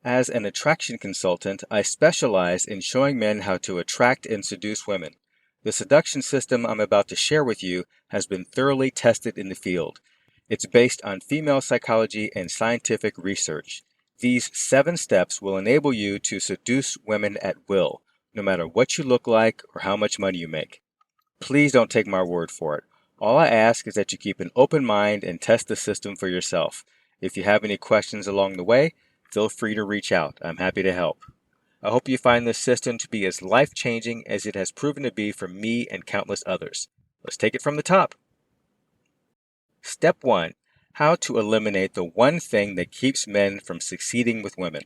As an attraction consultant, I specialize in showing men how to attract and seduce women. The seduction system I'm about to share with you has been thoroughly tested in the field. It's based on female psychology and scientific research. These 7 steps will enable you to seduce women at will, no matter what you look like or how much money you make. Please don't take my word for it. All I ask is that you keep an open mind and test the system for yourself. If you have any questions along the way, feel free to reach out. I'm happy to help. I hope you find this system to be as life-changing as it has proven to be for me and countless others. Let's take it from the top. Step 1. How to eliminate the one thing that keeps men from succeeding with women.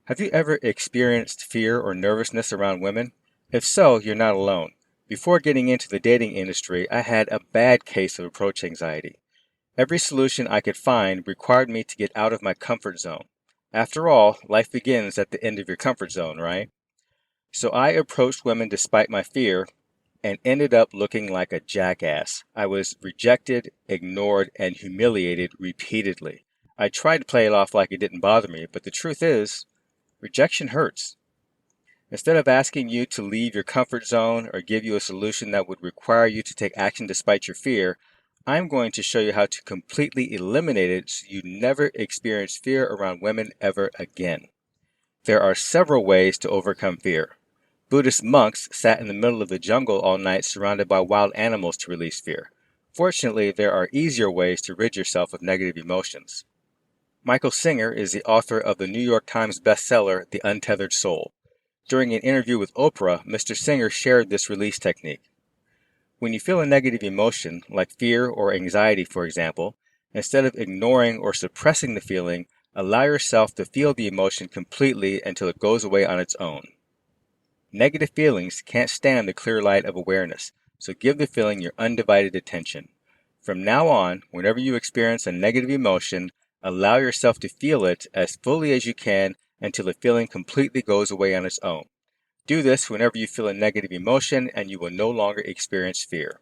Have you ever experienced fear or nervousness around women? If so, you're not alone. Before getting into the dating industry, I had a bad case of approach anxiety. Every solution I could find required me to get out of my comfort zone. After all, life begins at the end of your comfort zone, right? So I approached women despite my fear and ended up looking like a jackass. I was rejected, ignored, and humiliated repeatedly. I tried to play it off like it didn't bother me, but the truth is, rejection hurts. Instead of asking you to leave your comfort zone or give you a solution that would require you to take action despite your fear, I'm going to show you how to completely eliminate it so you never experience fear around women ever again. There are several ways to overcome fear. Buddhist monks sat in the middle of the jungle all night surrounded by wild animals to release fear. Fortunately, there are easier ways to rid yourself of negative emotions. Michael Singer is the author of the New York Times bestseller, The Untethered Soul. During an interview with Oprah, Mr. Singer shared this release technique. When you feel a negative emotion, like fear or anxiety, for example, instead of ignoring or suppressing the feeling, allow yourself to feel the emotion completely until it goes away on its own. Negative feelings can't stand the clear light of awareness, so give the feeling your undivided attention. From now on, whenever you experience a negative emotion, allow yourself to feel it as fully as you can until the feeling completely goes away on its own. Do this whenever you feel a negative emotion and you will no longer experience fear.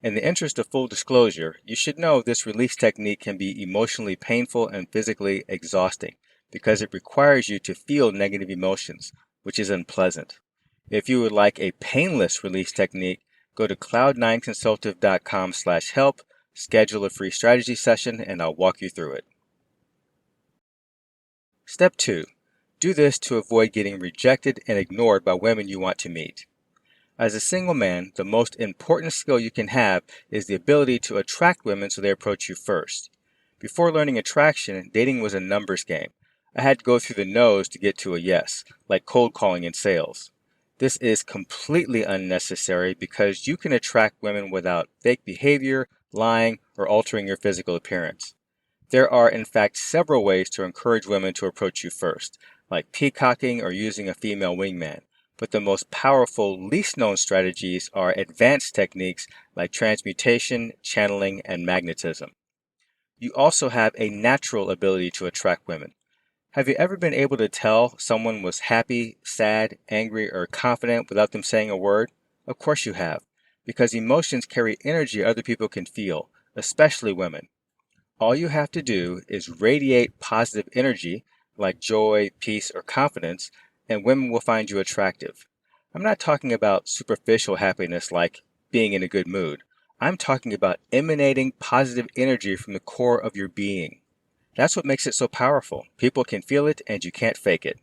In the interest of full disclosure, you should know this release technique can be emotionally painful and physically exhausting because it requires you to feel negative emotions, which is unpleasant. If you would like a painless release technique, go to cloud9consultive.com/help, schedule a free strategy session, and I'll walk you through it. Step 2. Do this to avoid getting rejected and ignored by women you want to meet. As a single man, the most important skill you can have is the ability to attract women so they approach you first. Before learning attraction, dating was a numbers game. I had to go through the no's to get to a yes, like cold calling in sales. This is completely unnecessary because you can attract women without fake behavior, lying, or altering your physical appearance. There are in fact several ways to encourage women to approach you first, like peacocking or using a female wingman. But the most powerful, least known strategies are advanced techniques like transmutation, channeling, and magnetism. You also have a natural ability to attract women. Have you ever been able to tell someone was happy, sad, angry, or confident without them saying a word? Of course you have, because emotions carry energy other people can feel, especially women. All you have to do is radiate positive energy, like joy, peace, or confidence, and women will find you attractive. I'm not talking about superficial happiness like being in a good mood. I'm talking about emanating positive energy from the core of your being. That's what makes it so powerful. People can feel it and you can't fake it.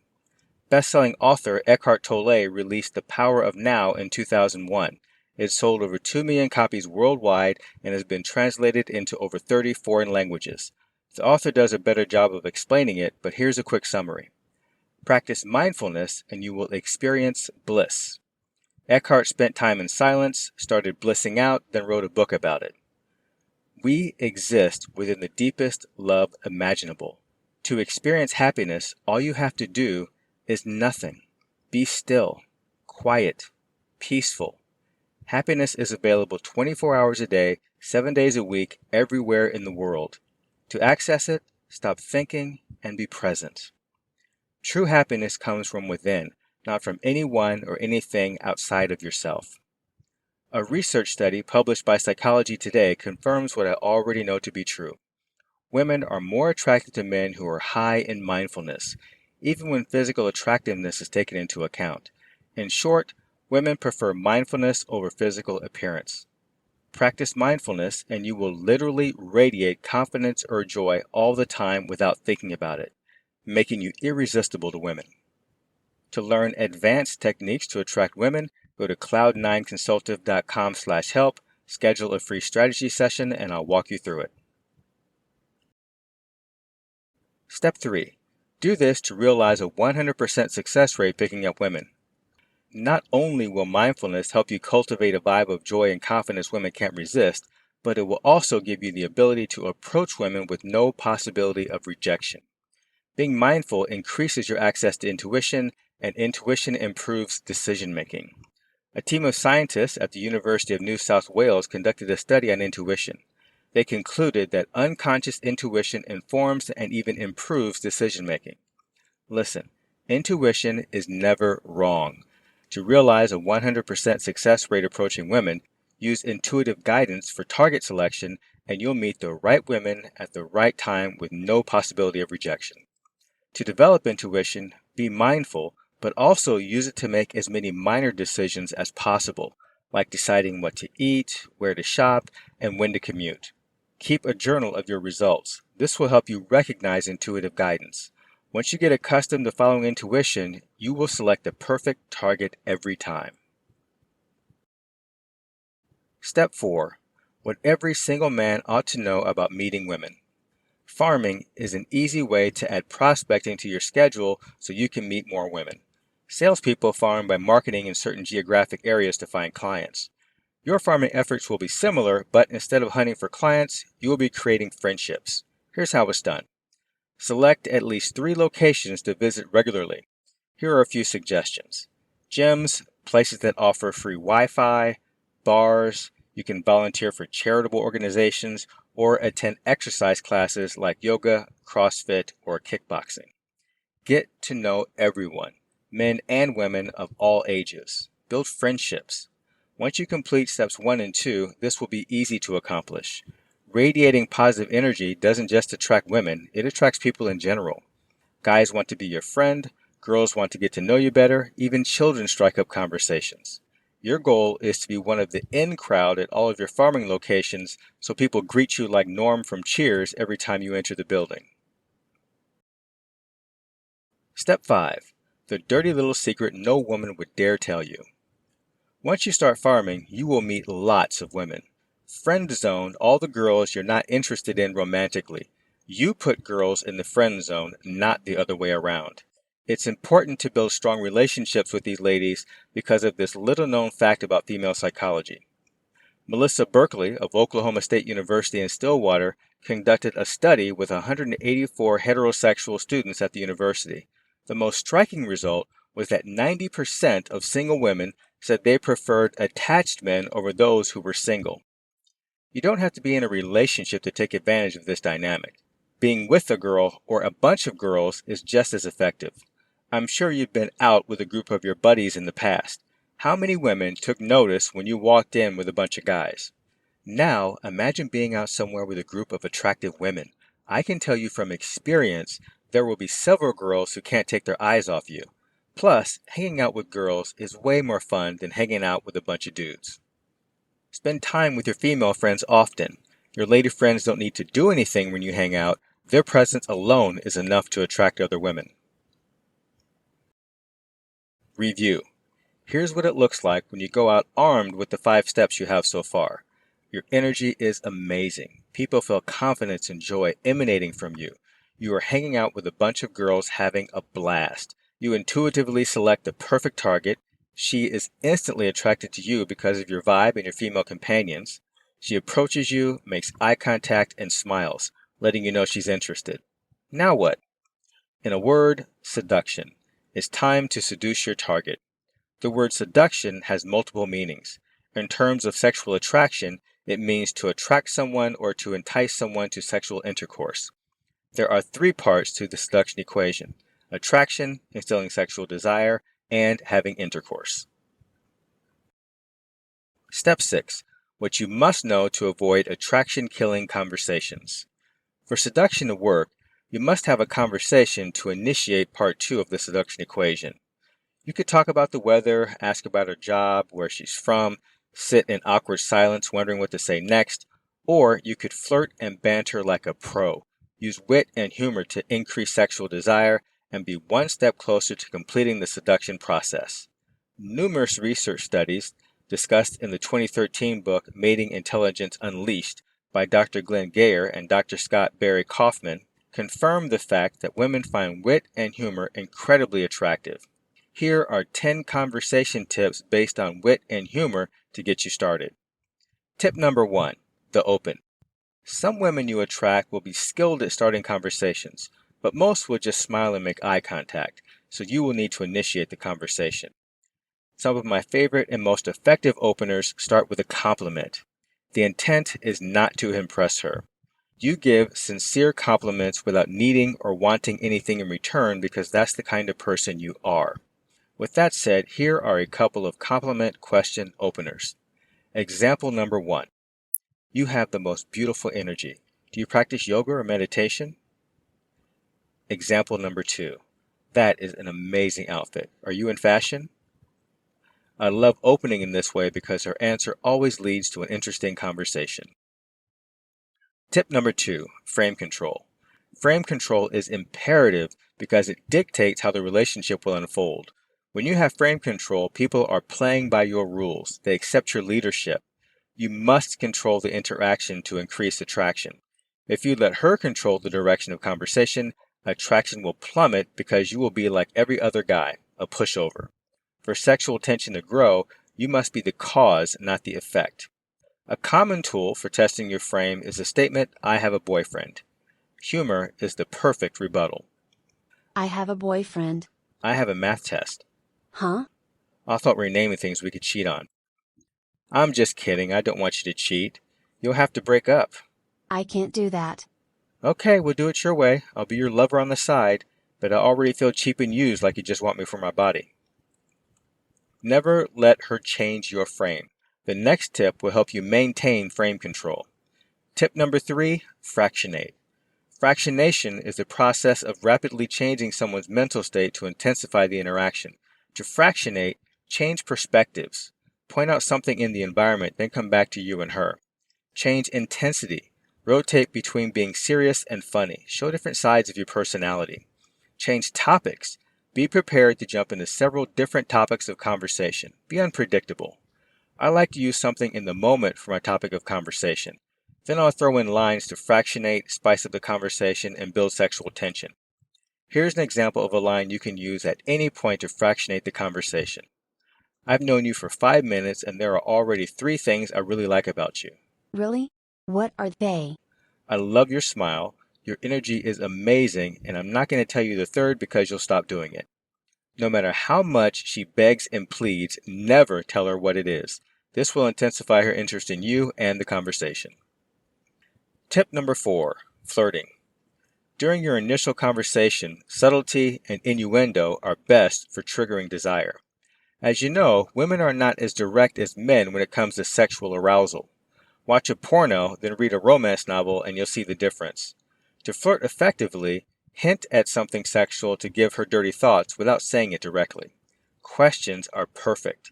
Best-selling author Eckhart Tolle released The Power of Now in 2001. It sold over 2 million copies worldwide and has been translated into over 30 foreign languages. The author does a better job of explaining it, but here's a quick summary. Practice mindfulness and you will experience bliss. Eckhart spent time in silence, started blissing out, then wrote a book about it. We exist within the deepest love imaginable. To experience happiness, all you have to do is nothing. Be still, quiet, peaceful. Happiness is available 24 hours a day, 7 days a week, everywhere in the world. To access it, stop thinking and be present. True happiness comes from within, not from anyone or anything outside of yourself. A research study published by Psychology Today confirms what I already know to be true. Women are more attracted to men who are high in mindfulness. even when physical attractiveness is taken into account. In short, women prefer mindfulness over physical appearance. Practice mindfulness and you will literally radiate confidence or joy all the time without thinking about it, making you irresistible to women. To learn advanced techniques to attract women, go to cloud9consultive.com/help, schedule a free strategy session, and I'll walk you through it. Step 3. Do this to realize a 100% success rate picking up women. Not only will mindfulness help you cultivate a vibe of joy and confidence women can't resist, but it will also give you the ability to approach women with no possibility of rejection. Being mindful increases your access to intuition, and intuition improves decision making. A team of scientists at the University of New South Wales conducted a study on intuition. They concluded that unconscious intuition informs and even improves decision making. Listen, intuition is never wrong. To realize a 100% success rate approaching women, use intuitive guidance for target selection and you'll meet the right women at the right time with no possibility of rejection. To develop intuition, be mindful, but also use it to make as many minor decisions as possible, like deciding what to eat, where to shop, and when to commute. Keep a journal of your results. This will help you recognize intuitive guidance. Once you get accustomed to following intuition, you will select the perfect target every time. Step 4. What every single man ought to know about meeting women. Farming is an easy way to add prospecting to your schedule so you can meet more women. Salespeople farm by marketing in certain geographic areas to find clients. Your farming efforts will be similar, but instead of hunting for clients, you will be creating friendships. Here's how it's done. Select at least 3 locations to visit regularly. Here are a few suggestions. Gyms, places that offer free Wi-Fi, bars, you can volunteer for charitable organizations, or attend exercise classes like yoga, CrossFit, or kickboxing. Get to know everyone, men and women of all ages. Build friendships. Once you complete steps 1 and 2, this will be easy to accomplish. Radiating positive energy doesn't just attract women, it attracts people in general. Guys want to be your friend, girls want to get to know you better, even children strike up conversations. Your goal is to be one of the in crowd at all of your farming locations so people greet you like Norm from Cheers every time you enter the building. Step 5. The dirty little secret no woman would dare tell you. Once you start farming, you will meet lots of women. Friend zone all the girls you're not interested in romantically. You put girls in the friend zone, not the other way around. It's important to build strong relationships with these ladies because of this little known fact about female psychology. Melissa Berkeley of Oklahoma State University in Stillwater conducted a study with 184 heterosexual students at the university. The most striking result was that 90% of single women said they preferred attached men over those who were single. You don't have to be in a relationship to take advantage of this dynamic. Being with a girl or a bunch of girls is just as effective. I'm sure you've been out with a group of your buddies in the past. How many women took notice when you walked in with a bunch of guys? Now, imagine being out somewhere with a group of attractive women. I can tell you from experience, there will be several girls who can't take their eyes off you. Plus, hanging out with girls is way more fun than hanging out with a bunch of dudes. Spend time with your female friends often. Your lady friends don't need to do anything when you hang out. Their presence alone is enough to attract other women. Review. Here's what it looks like when you go out armed with the 5 steps you have so far. Your energy is amazing. People feel confidence and joy emanating from you. You are hanging out with a bunch of girls having a blast. You intuitively select the perfect target. She is instantly attracted to you because of your vibe and your female companions. She approaches you, makes eye contact, and smiles, letting you know she's interested. Now what? In a word, seduction. It's time to seduce your target. The word seduction has multiple meanings. In terms of sexual attraction, it means to attract someone or to entice someone to sexual intercourse. There are 3 parts to the seduction equation: attraction, instilling sexual desire, and having intercourse. Step 6. What you must know to avoid attraction-killing conversations. For seduction to work, You must have a conversation to initiate part 2 of the seduction equation. You could talk about the weather, ask about her job, where she's from, sit in awkward silence wondering what to say next, or you could flirt and banter like a pro. Use wit and humor to increase sexual desire and be one step closer to completing the seduction process. Numerous research studies, discussed in the 2013 book Mating Intelligence Unleashed by Dr. Glenn Gayer and Dr. Scott Barry Kaufman, confirm the fact that women find wit and humor incredibly attractive. Here are 10 conversation tips based on wit and humor to get you started. Tip number 1, the open. Some women you attract will be skilled at starting conversations, but most will just smile and make eye contact, so you will need to initiate the conversation. Some of my favorite and most effective openers start with a compliment. The intent is not to impress her. You give sincere compliments without needing or wanting anything in return because that's the kind of person you are. With that said, here are a couple of compliment question openers. Example number 1. You have the most beautiful energy. Do you practice yoga or meditation? Example number 2. That is an amazing outfit. Are you in fashion? I love opening in this way because her answer always leads to an interesting conversation. Tip number 2, frame control. Frame control is imperative because it dictates how the relationship will unfold. When you have frame control, people are playing by your rules. They accept your leadership. You must control the interaction to increase attraction. If you let her control the direction of conversation, attraction will plummet because you will be like every other guy, a pushover. For sexual tension to grow, you must be the cause, not the effect. A common tool for testing your frame is the statement, I have a boyfriend. Humor is the perfect rebuttal. I have a boyfriend. I have a math test. Huh? I thought we were naming things we could cheat on. I'm just kidding, I don't want you to cheat. You'll have to break up. I can't do that. Okay, we'll do it your way. I'll be your lover on the side, but I already feel cheap and used like you just want me for my body. Never let her change your frame. The next tip will help you maintain frame control. Tip number 3, fractionate. Fractionation is the process of rapidly changing someone's mental state to intensify the interaction. To fractionate, change perspectives. Point out something in the environment, then come back to you and her. Change intensity. Rotate between being serious and funny. Show different sides of your personality. Change topics. Be prepared to jump into several different topics of conversation. Be unpredictable. I like to use something in the moment for my topic of conversation. Then I'll throw in lines to fractionate, spice up the conversation, and build sexual tension. Here's an example of a line you can use at any point to fractionate the conversation. I've known you for 5 minutes and there are already 3 things I really like about you. Really? What are they? I love your smile, your energy is amazing, and I'm not going to tell you the third because you'll stop doing it. No matter how much she begs and pleads, never tell her what it is. This will intensify her interest in you and the conversation. Tip number 4, flirting. During your initial conversation, subtlety and innuendo are best for triggering desire. As you know, women are not as direct as men when it comes to sexual arousal. Watch a porno, then read a romance novel, and you'll see the difference. To flirt effectively, hint at something sexual to give her dirty thoughts without saying it directly. Questions are perfect.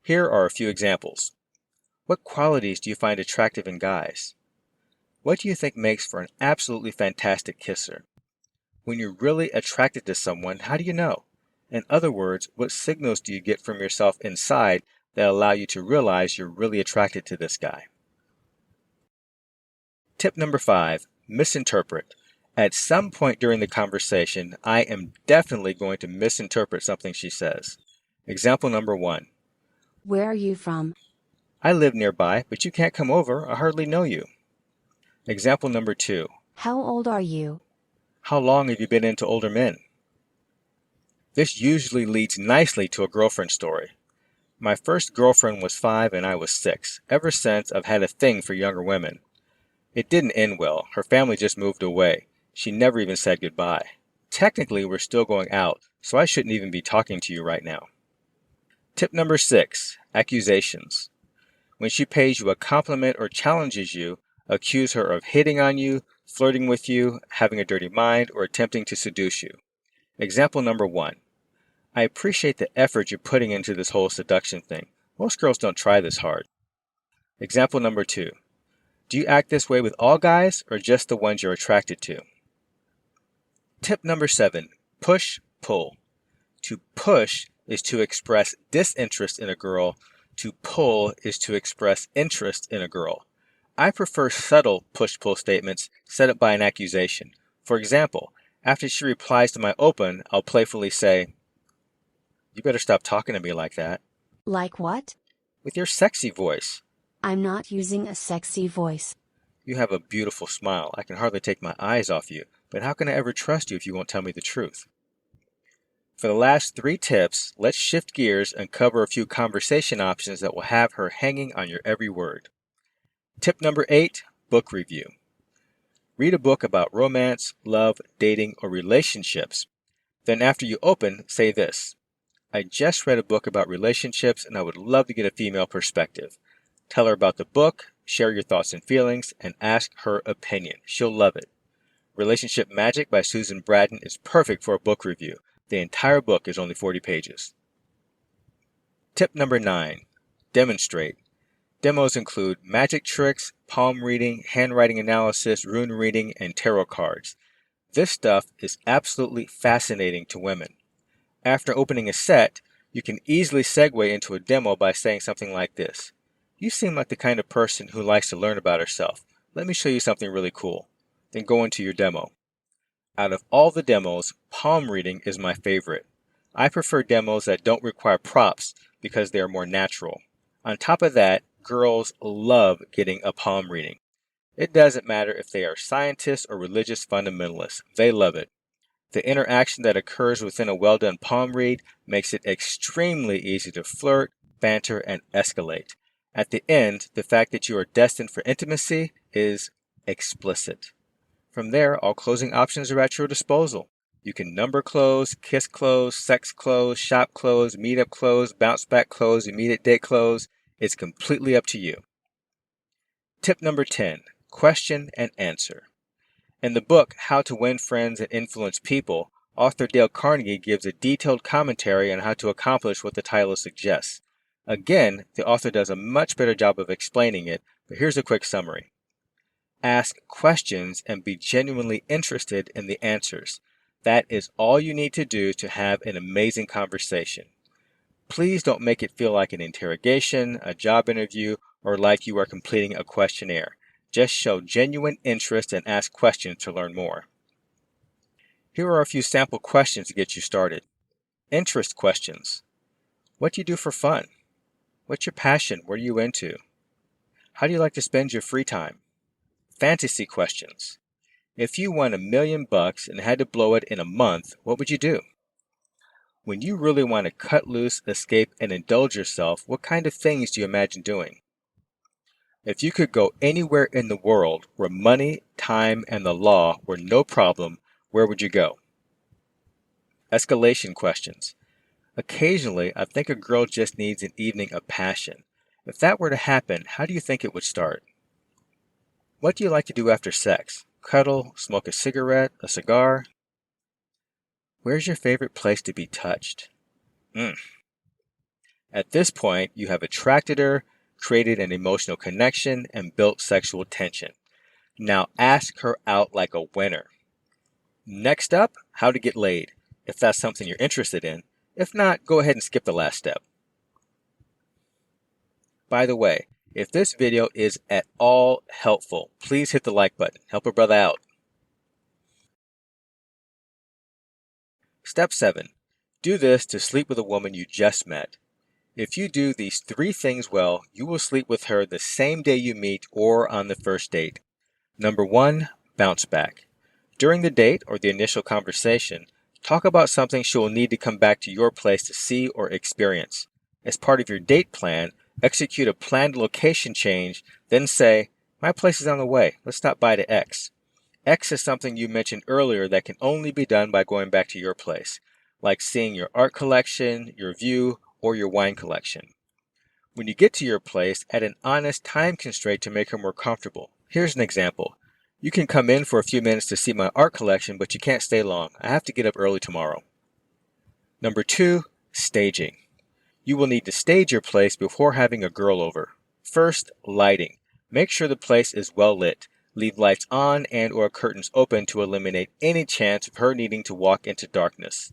Here are a few examples. What qualities do you find attractive in guys? What do you think makes for an absolutely fantastic kisser? When you're really attracted to someone, how do you know? In other words, what signals do you get from yourself inside that allow you to realize you're really attracted to this guy? Tip number 5, misinterpret. At some point during the conversation, I am definitely going to misinterpret something she says. Example number 1. Where are you from? I live nearby, but you can't come over. I hardly know you. Example number 2. How old are you? How long have you been into older men? This usually leads nicely to a girlfriend story. My first girlfriend was 5 and I was 6. Ever since, I've had a thing for younger women. It didn't end well. Her family just moved away. She never even said goodbye. Technically, we're still going out, so I shouldn't even be talking to you right now. Tip number 6, accusations. When she pays you a compliment or challenges you, accuse her of hitting on you, flirting with you, having a dirty mind, or attempting to seduce you. Example number 1. I appreciate the effort you're putting into this whole seduction thing. Most girls don't try this hard. Example number 2. Do you act this way with all guys or just the ones you're attracted to? Tip number 7. Push, pull. To push is to express disinterest in a girl. To pull is to express interest in a girl. I prefer subtle push-pull statements set up by an accusation. For example, after she replies to my open, I'll playfully say, "You better stop talking to me like that." Like what? With your sexy voice. I'm not using a sexy voice. You have a beautiful smile. I can hardly take my eyes off you, but how can I ever trust you if you won't tell me the truth? For the last 3 tips, let's shift gears and cover a few conversation options that will have her hanging on your every word. Tip number 8, book review. Read a book about romance, love, dating, or relationships. Then after you open, say this: I just read a book about relationships and I would love to get a female perspective. Tell her about the book, share your thoughts and feelings, and ask her opinion. She'll love it. Relationship Magic by Susan Braddon is perfect for a book review. The entire book is only 40 pages. Tip number 9. Demonstrate. Demos include magic tricks, palm reading, handwriting analysis, rune reading, and tarot cards. This stuff is absolutely fascinating to women. After opening a set, you can easily segue into a demo by saying something like this: You seem like the kind of person who likes to learn about herself. Let me show you something really cool. Then go into your demo. Out of all the demos, palm reading is my favorite. I prefer demos that don't require props because they are more natural. On top of that, girls love getting a palm reading. It doesn't matter if they are scientists or religious fundamentalists. They love it. The interaction that occurs within a well-done palm read makes it extremely easy to flirt, banter, and escalate. At the end, the fact that you are destined for intimacy is explicit. From there, all closing options are at your disposal. You can number close, kiss close, sex close, shop close, meetup close, bounce back close, immediate date close. It's completely up to you. Tip number 10, question and answer. In the book, How to Win Friends and Influence People, author Dale Carnegie gives a detailed commentary on how to accomplish what the title suggests. Again, the author does a much better job of explaining it, but here's a quick summary. Ask questions and be genuinely interested in the answers. That is all you need to do to have an amazing conversation. Please don't make it feel like an interrogation, a job interview, or like you are completing a questionnaire. Just show genuine interest and ask questions to learn more. Here are a few sample questions to get you started. Interest questions. What do you do for fun? What's your passion? What are you into? How do you like to spend your free time? Fantasy questions. If you won $1,000,000 and had to blow it in a month, what would you do? When you really want to cut loose, escape, and indulge yourself, what kind of things do you imagine doing? If you could go anywhere in the world where money, time, and the law were no problem, where would you go? Escalation questions. Occasionally, I think a girl just needs an evening of passion. If that were to happen, how do you think it would start? What do you like to do after sex? Cuddle, smoke a cigarette, a cigar? Where's your favorite place to be touched? At this point, you have attracted her, created an emotional connection, and built sexual tension. Now ask her out like a winner. Next up, how to get laid, if that's something you're interested in. If not, go ahead and skip the last step. By the way, if this video is at all helpful, please hit the like button. Help a brother out. Step 7. Do this to sleep with a woman you just met. If you do these 3 things well, you will sleep with her the same day you meet or on the first date. Number 1, bounce back. During the date or the initial conversation, talk about something she will need to come back to your place to see or experience. As part of your date plan, execute a planned location change, then say, "My place is on the way. Let's stop by to X." X is something you mentioned earlier that can only be done by going back to your place, like seeing your art collection, your view, or your wine collection. When you get to your place, add an honest time constraint to make her more comfortable. Here's an example. You can come in for a few minutes to see my art collection, but you can't stay long. I have to get up early tomorrow. Number 2, staging. You will need to stage your place before having a girl over. First, lighting. Make sure the place is well lit. Leave lights on and/or curtains open to eliminate any chance of her needing to walk into darkness.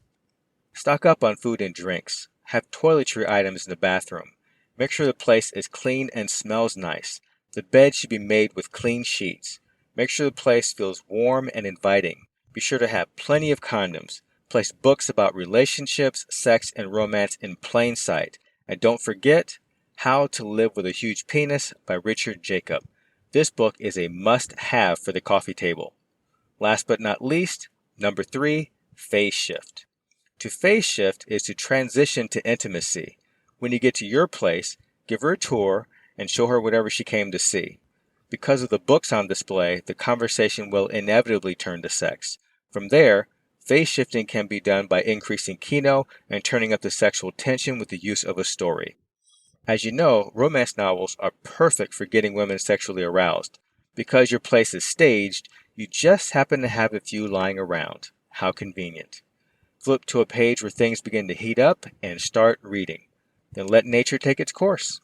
Stock up on food and drinks. Have toiletry items in the bathroom. Make sure the place is clean and smells nice. The bed should be made with clean sheets. Make sure the place feels warm and inviting. Be sure to have plenty of condoms. Place books about relationships, sex, and romance in plain sight. And don't forget How to Live with a Huge Penis by Richard Jacob. This book is a must-have for the coffee table. Last but not least, number 3, phase shift. To phase shift is to transition to intimacy. When you get to your place, give her a tour and show her whatever she came to see. Because of the books on display, the conversation will inevitably turn to sex. From there, phase shifting can be done by increasing kino and turning up the sexual tension with the use of a story. As you know, romance novels are perfect for getting women sexually aroused. Because your place is staged, you just happen to have a few lying around. How convenient. Flip to a page where things begin to heat up and start reading. Then let nature take its course.